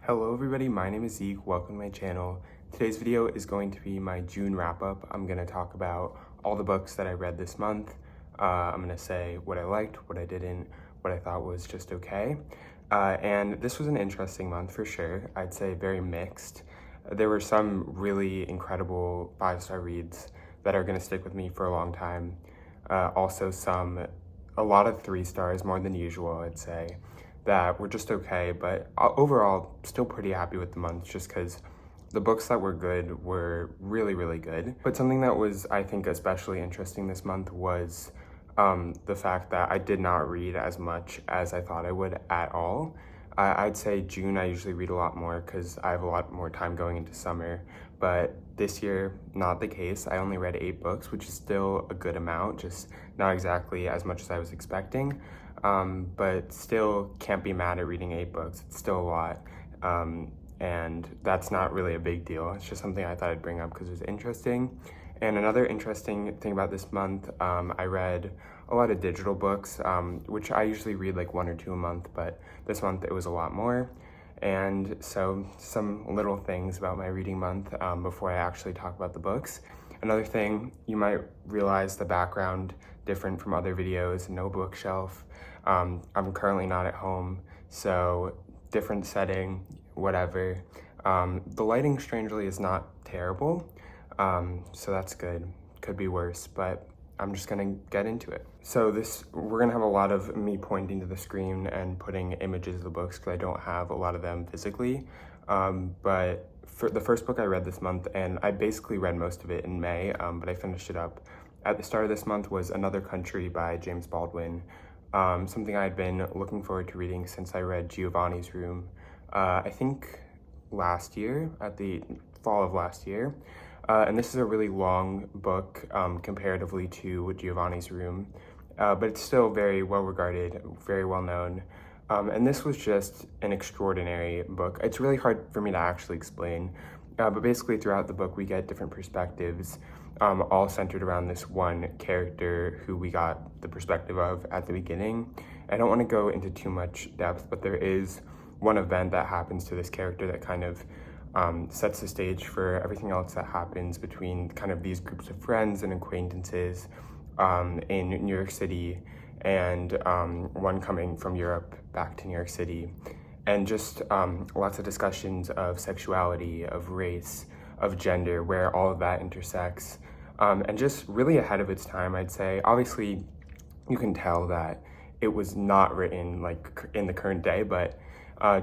Hello everybody, my name is Zeke, welcome to my channel. Today's video is going to be my June wrap-up. I'm going to talk about all the books that I read this month. I'm going to say what I liked, what I didn't, what I thought was just okay. And this was an interesting month for sure. I'd say very mixed. There were some really incredible 5-star reads that are going to stick with me for a long time. Also a lot of 3 stars, more than usual, I'd say, that were just okay, but overall still pretty happy with the month just because the books that were good were really, really good. But something that was, I think, especially interesting this month was the fact that I did not read as much as I thought I would at all. I'd say June I usually read a lot more because I have a lot more time going into summer, but this year, not the case. I only read 8 books, which is still a good amount, just not exactly as much as I was expecting. But still can't be mad at reading 8 books. It's still a lot, and that's not really a big deal. It's just something I thought I'd bring up because it was interesting. And another interesting thing about this month, I read a lot of digital books, which I usually read like 1 or 2 a month, but this month it was a lot more. And so some little things about my reading month before I actually talk about the books. Another thing, you might realize the background different from other videos, no bookshelf. I'm currently not at home, so different setting, whatever. The lighting, strangely, is not terrible, so that's good. Could be worse, but I'm just gonna get into it. So we're gonna have a lot of me pointing to the screen and putting images of the books because I don't have a lot of them physically. But for the first book I read this month, and I basically read most of it in May, but I finished it up at the start of this month, was Another Country by James Baldwin. Something I had been looking forward to reading since I read Giovanni's Room, I think last year, at the fall of last year. And this is a really long book comparatively to Giovanni's Room, but it's still very well regarded, very well known. And this was just an extraordinary book. It's really hard for me to actually explain, but basically throughout the book we get different perspectives, all centered around this one character who we got the perspective of at the beginning. I don't want to go into too much depth, but there is one event that happens to this character that kind of sets the stage for everything else that happens between kind of these groups of friends and acquaintances in New York City, and one coming from Europe back to New York City. And just lots of discussions of sexuality, of race, of gender, where all of that intersects. And just really ahead of its time, I'd say. Obviously, you can tell that it was not written like in the current day, but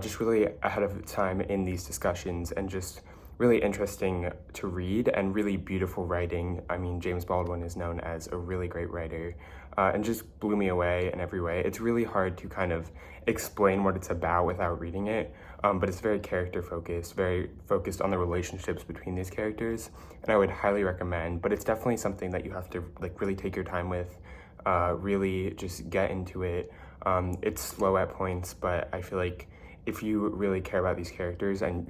just really ahead of its time in these discussions, and just really interesting to read and really beautiful writing. I mean, James Baldwin is known as a really great writer, and just blew me away in every way. It's really hard to kind of explain what it's about without reading it, but it's very character focused, very focused on the relationships between these characters, and I would highly recommend. But it's definitely something that you have to like really take your time with, really just get into it. It's slow at points, but I feel like if you really care about these characters, and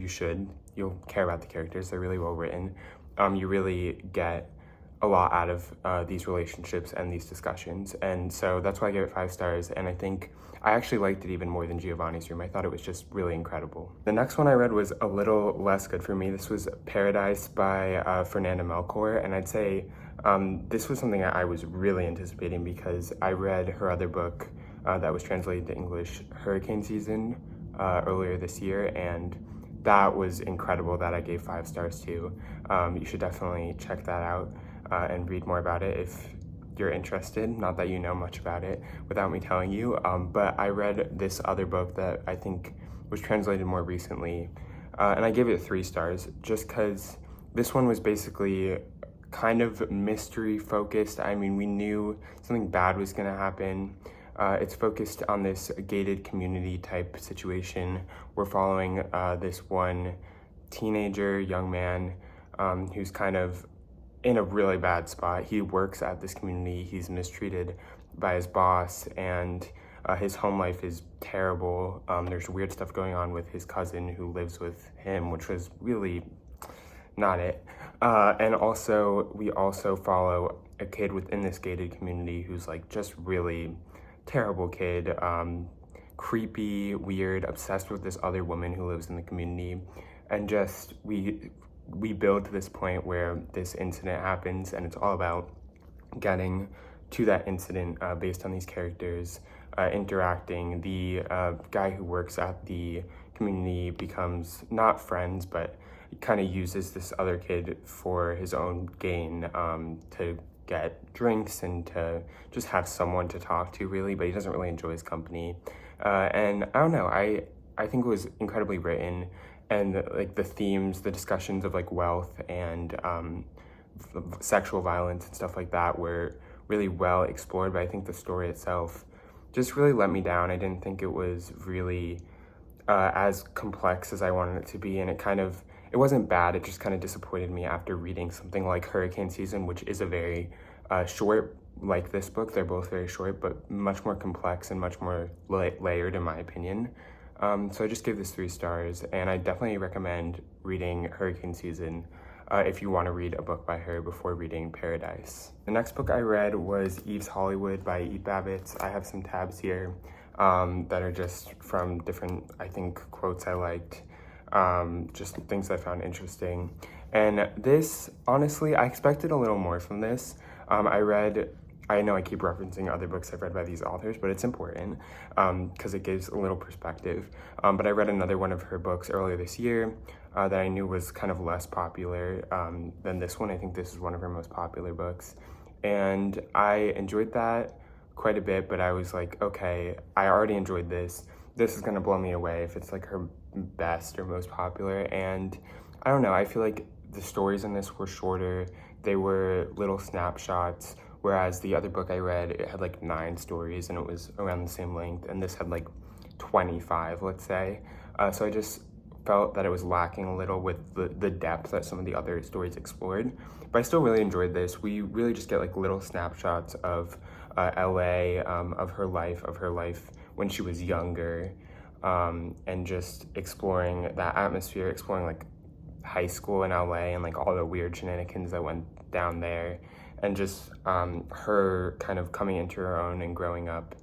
you'll care about the characters, they're really well written, you really get a lot out of these relationships and these discussions. And so that's why I gave it 5 stars, and I think I actually liked it even more than Giovanni's Room. I thought it was just really incredible. The next one I read was a little less good for me. This was Paradise by Fernanda Melchor, and I'd say this was something I was really anticipating because I read her other book that was translated to English, Hurricane Season, earlier this year, and that was incredible, that I gave 5 stars to. You should definitely check that out and read more about it if you're interested. Not that you know much about it without me telling you, but I read this other book that I think was translated more recently, and I gave it 3 stars just because this one was basically kind of mystery focused. I mean, we knew something bad was gonna happen. It's focused on this gated community type situation. We're following this one teenager, young man, who's kind of in a really bad spot. He works at this community, he's mistreated by his boss, and his home life is terrible. There's weird stuff going on with his cousin who lives with him, which was really not it. And also, we also follow a kid within this gated community who's like just really terrible kid, creepy, weird, obsessed with this other woman who lives in the community, and just we build to this point where this incident happens, and it's all about getting to that incident based on these characters interacting. The guy who works at the community becomes not friends, but kind of uses this other kid for his own gain, to get drinks and to just have someone to talk to, really, but he doesn't really enjoy his company. And I don't know, I think it was incredibly written, and like the themes, the discussions of like wealth and sexual violence and stuff like that were really well explored, but I think the story itself just really let me down. I didn't think it was really as complex as I wanted it to be, and it wasn't bad, it just kind of disappointed me after reading something like Hurricane Season, which is a very short, like this book. They're both very short, but much more complex and much more layered, in my opinion. So I just gave this 3 stars, and I definitely recommend reading Hurricane Season if you want to read a book by her before reading Paradise. The next book I read was Eve's Hollywood by Eve Babbitt. I have some tabs here that are just from different, I think, quotes I liked, just things I found interesting. And this, honestly, I expected a little more from this. I know I keep referencing other books I've read by these authors, but it's important because it gives a little perspective. But I read another one of her books earlier this year that I knew was kind of less popular than this one. I think this is one of her most popular books. And I enjoyed that quite a bit, but I was like, okay, I already enjoyed this. This is gonna blow me away if it's like her best or most popular. And I don't know, I feel like the stories in this were shorter. They were little snapshots, whereas the other book I read, it had like 9 stories and it was around the same length, and this had like 25, let's say. So I just felt that it was lacking a little with the depth that some of the other stories explored. But I still really enjoyed this. We really just get like little snapshots of LA, of her life when she was younger, and just exploring that atmosphere, exploring like high school in LA and like all the weird shenanigans that went down there, and just her kind of coming into her own and growing up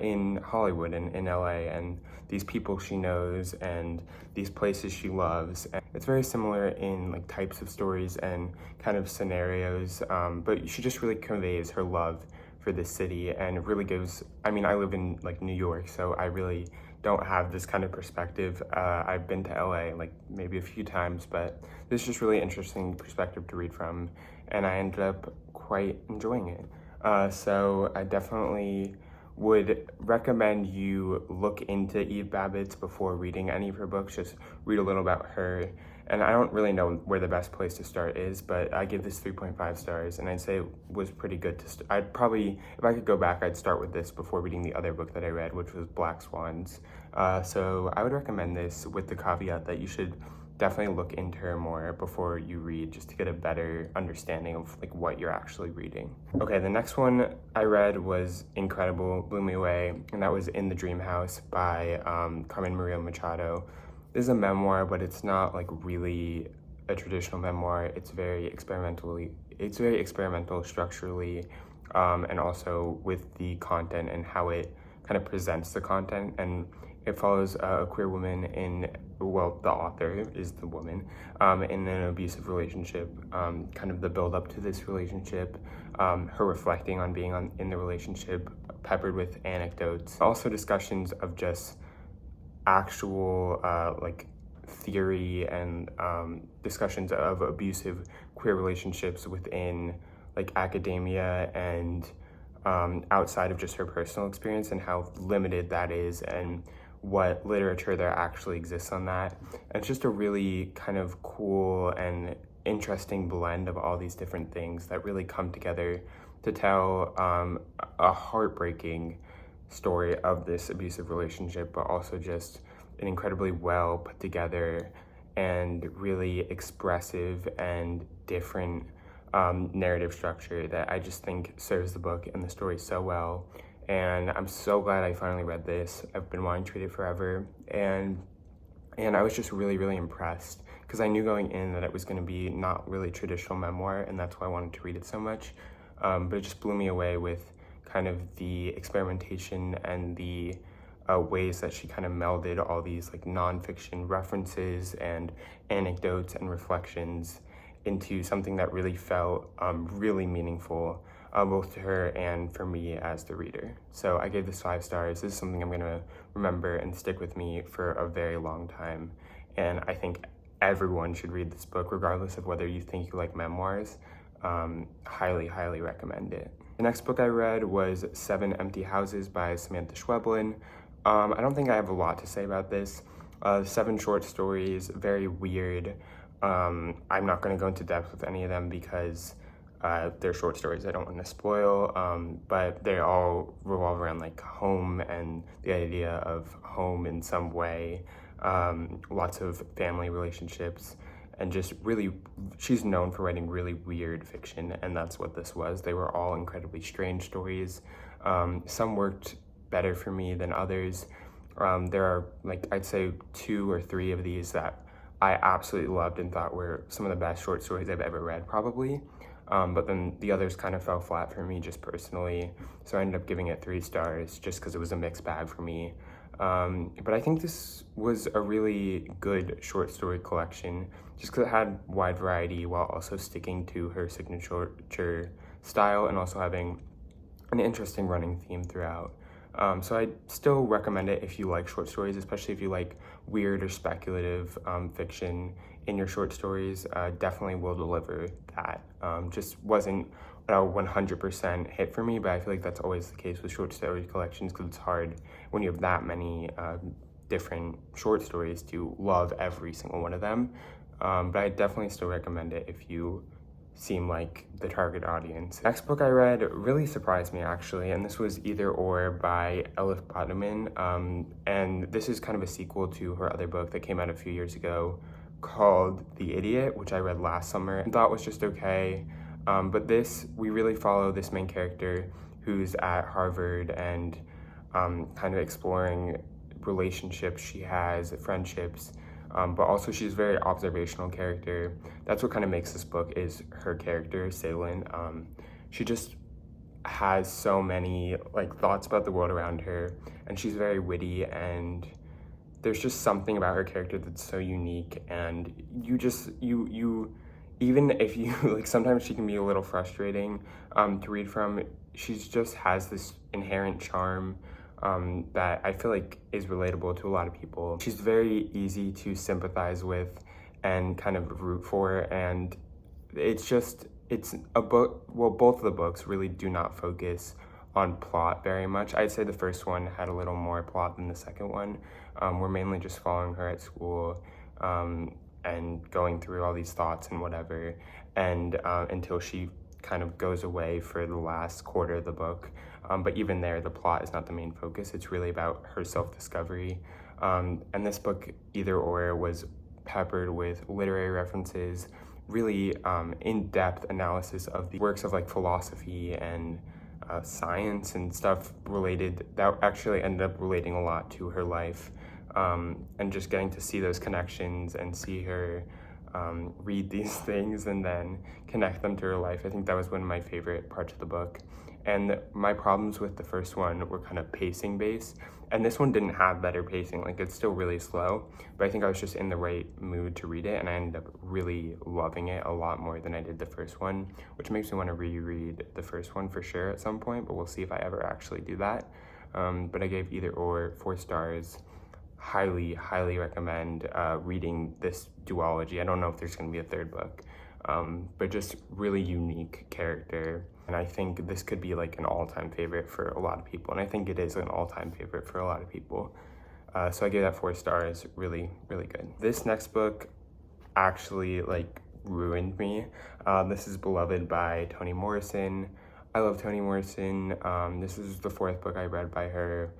in Hollywood and in LA, and these people she knows and these places she loves. And it's very similar in like types of stories and kind of scenarios, but she just really conveys her love for this city, and it really gives, I mean, I live in like New York, so I really don't have this kind of perspective. I've been to LA like maybe a few times, but this is just really interesting perspective to read from, and I ended up quite enjoying it. So I definitely would recommend you look into Eve Babbitt before reading any of her books. Just read a little about her. And I don't really know where the best place to start is, but I give this 3.5 stars, and I'd say it was pretty good I'd probably, if I could go back, I'd start with this before reading the other book that I read, which was Black Swans. So I would recommend this with the caveat that you should definitely look into her more before you read, just to get a better understanding of like what you're actually reading. Okay, the next one I read was incredible, blew me away, and that was In the Dream House by Carmen Maria Machado. This is a memoir, but it's not like really a traditional memoir. It's very experimental structurally, and also with the content and how it kind of presents the content. And it follows a queer woman well, the author is the woman, in an abusive relationship, kind of the build up to this relationship, her reflecting on being in the relationship, peppered with anecdotes. Also discussions of just actual like theory and discussions of abusive queer relationships within like academia and outside of just her personal experience, and how limited that is, and what literature there actually exists on that. And it's just a really kind of cool and interesting blend of all these different things that really come together to tell a heartbreaking story of this abusive relationship, but also just an incredibly well put together and really expressive and different narrative structure that I just think serves the book and the story so well. And I'm so glad I finally read this. I've been wanting to read it forever, and I was just really, really impressed, because I knew going in that it was going to be not really traditional memoir, and that's why I wanted to read it so much. But it just blew me away with kind of the experimentation and the ways that she kind of melded all these like nonfiction references and anecdotes and reflections into something that really felt really meaningful, both to her and for me as the reader. So I gave this 5 stars. This is something I'm gonna remember and stick with me for a very long time. And I think everyone should read this book, regardless of whether you think you like memoirs. Highly, highly recommend it. The next book I read was 7 Empty Houses by Samantha Schweblin. I don't think I have a lot to say about this. 7 short stories, very weird. I'm not going to go into depth with any of them because they're short stories I don't want to spoil, but they all revolve around like home and the idea of home in some way, lots of family relationships, and just really, she's known for writing really weird fiction, and that's what this was. They were all incredibly strange stories. Some worked better for me than others. There are, like, I'd say 2 or 3 of these that I absolutely loved and thought were some of the best short stories I've ever read, probably. But then the others kind of fell flat for me just personally. So I ended up giving it 3 stars just because it was a mixed bag for me. But I think this was a really good short story collection just because it had wide variety while also sticking to her signature style and also having an interesting running theme throughout. So I still recommend it if you like short stories, especially if you like weird or speculative fiction in your short stories. Definitely will deliver that. Just wasn't a 100% hit for me, but I feel like that's always the case with short story collections because it's hard when you have that many different short stories to love every single one of them. But I definitely still recommend it if you seem like the target audience. Next book I read really surprised me actually, and this was Either Or by Elif Batuman, and this is kind of a sequel to her other book that came out a few years ago called The Idiot, which I read last summer and thought was just okay. But this, we really follow this main character who's at Harvard and kind of exploring relationships she has, friendships, but also she's a very observational character. That's what kind of makes this book is her character, Salen. She just has so many like thoughts about the world around her, and she's very witty, and there's just something about her character that's so unique, and you even if you like, sometimes she can be a little frustrating to read from. She just has this inherent charm that I feel like is relatable to a lot of people. She's very easy to sympathize with and kind of root for, and it's a book, well, both of the books really do not focus on plot very much. I'd say the first one had a little more plot than the second one. We're mainly just following her at school and going through all these thoughts and whatever, and until she kind of goes away for the last quarter of the book. But even there, the plot is not the main focus. It's really about her self-discovery. And this book, Either Or, was peppered with literary references, really in-depth analysis of the works of like philosophy and science and stuff related that actually ended up relating a lot to her life. And just getting to see those connections and see her read these things and then connect them to her life. I think that was one of my favorite parts of the book. And my problems with the first one were kind of pacing based, and this one didn't have better pacing. Like, it's still really slow, but I think I was just in the right mood to read it, and I ended up really loving it a lot more than I did the first one, which makes me want to reread the first one for sure at some point, but we'll see if I ever actually do that. But I gave Either Or 4 stars. Highly, highly recommend reading this duology. I don't know if there's going to be a third book, but just really unique character. And I think this could be like an all-time favorite for a lot of people. And I think it is an all-time favorite for a lot of people. So I gave that 4 stars. Really, really good. This next book actually like ruined me. This is Beloved by Toni Morrison. I love Toni Morrison. This is the 4th book I read by her.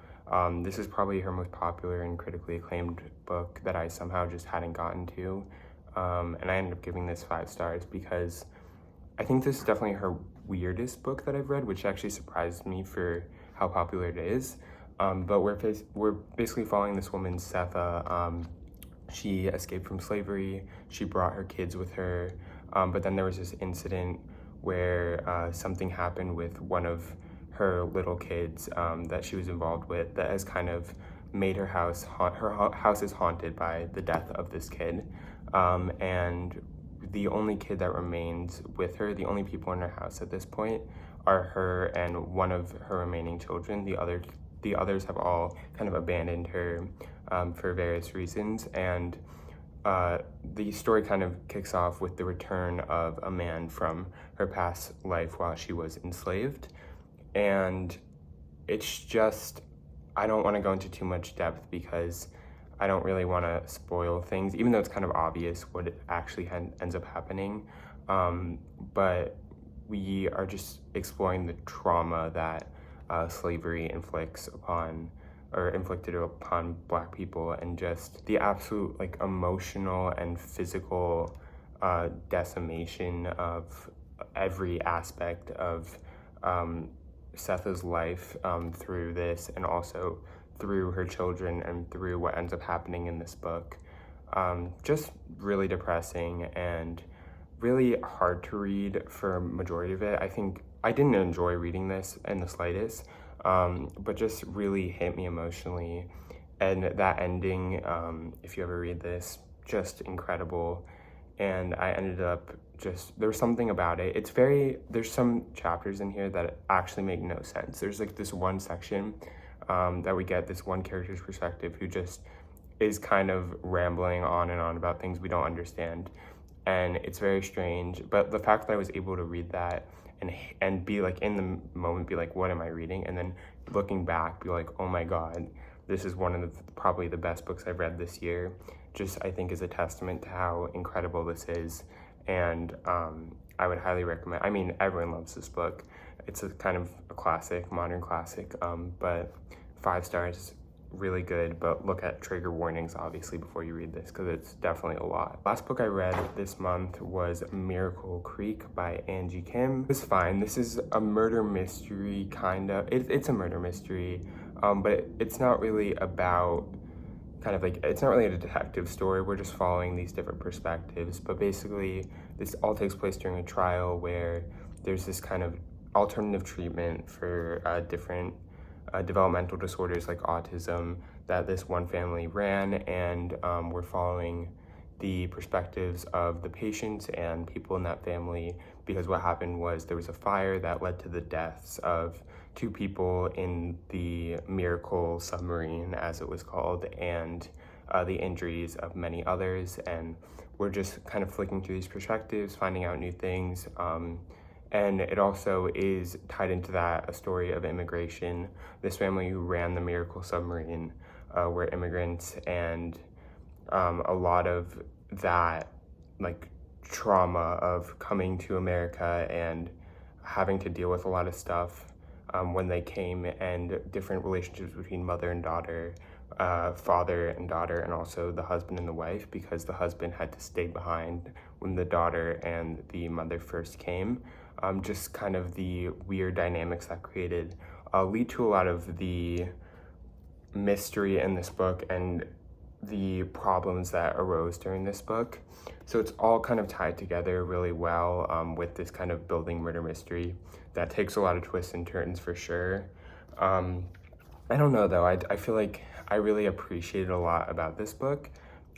This is probably her most popular and critically acclaimed book that I somehow just hadn't gotten to. And I ended up giving this 5 stars because I think this is definitely her weirdest book that I've read, which actually surprised me for how popular it is. But we're basically following this woman, Setha. She escaped from slavery. She brought her kids with her. But then there was this incident where something happened with one of her little kids that she was involved with that has kind of made her house house is haunted by the death of this kid, and the only kid that remains with her, the only people in her house at this point, are her and one of her remaining children. The others have all kind of abandoned her for various reasons, and the story kind of kicks off with the return of a man from her past life while she was enslaved. And it's just, I don't want to go into too much depth because I don't really want to spoil things, even though it's kind of obvious what actually ends up happening. But we are just exploring the trauma that slavery inflicted upon Black people, and just the absolute like emotional and physical decimation of every aspect of Setha's life through this, and also through her children and through what ends up happening in this book. Just really depressing and really hard to read for a majority of it. I think I didn't enjoy reading this in the slightest, but just really hit me emotionally. And that ending, if you ever read this, just incredible. And I ended up there was something about it. There's some chapters in here that actually make no sense. There's like this one section that we get this one character's perspective who just is kind of rambling on and on about things we don't understand. And it's very strange, but the fact that I was able to read that and be like in the moment, be like, what am I reading? And then looking back, be like, oh my God, this is one of probably the best books I've read this year. Just, I think, is a testament to how incredible this is. And I would highly recommend, I mean, everyone loves this book. It's a kind of a classic, modern classic, but 5 stars, really good, but look at trigger warnings obviously before you read this, because it's definitely a lot. Last book I read this month was Miracle Creek by Angie Kim. It was fine. This is a murder mystery, kind of. It's a murder mystery, but it's not really about it's not really a detective story. We're just following these different perspectives, but basically this all takes place during a trial where there's this kind of alternative treatment for different developmental disorders like autism that this one family ran, and we're following the perspectives of the patients and people in that family, because what happened was there was a fire that led to the deaths of 2 people in the Miracle submarine, as it was called, and the injuries of many others. And we're just kind of flicking through these perspectives, finding out new things. And it also is tied into that a story of immigration. This family who ran the Miracle submarine were immigrants, and a lot of that like trauma of coming to America and having to deal with a lot of stuff when they came, and different relationships between mother and daughter, father and daughter, and also the husband and the wife, because the husband had to stay behind when the daughter and the mother first came. Just kind of the weird dynamics that created lead to a lot of the mystery in this book and the problems that arose during this book. So it's all kind of tied together really well with this kind of building murder mystery that takes a lot of twists and turns for sure. I don't know though, I feel like I really appreciated a lot about this book.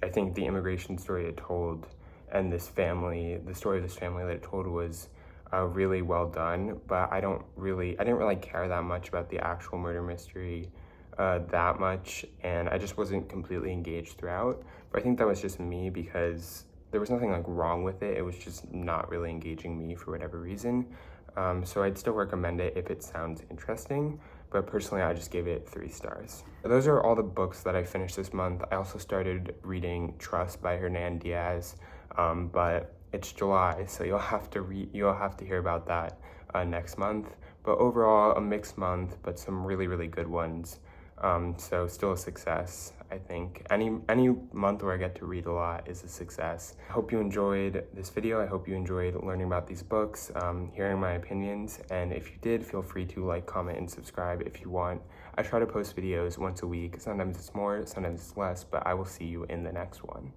I think the immigration story it told and the story of this family that it told was really well done, but I didn't really care that much about the actual murder mystery that much, and I just wasn't completely engaged throughout. But I think that was just me, because there was nothing like wrong with it. It was just not really engaging me for whatever reason. So I'd still recommend it if it sounds interesting, but personally I just gave it 3 stars. Those are all the books that I finished this month. I also started reading Trust by Hernan Diaz, but it's July, so you'll have to hear about that next month. But overall, a mixed month, but some really, really good ones. So still a success, I think. Any month where I get to read a lot is a success. I hope you enjoyed this video. I hope you enjoyed learning about these books, hearing my opinions. And if you did, feel free to like, comment, and subscribe if you want. I try to post videos once a week. Sometimes it's more, sometimes it's less, but I will see you in the next one.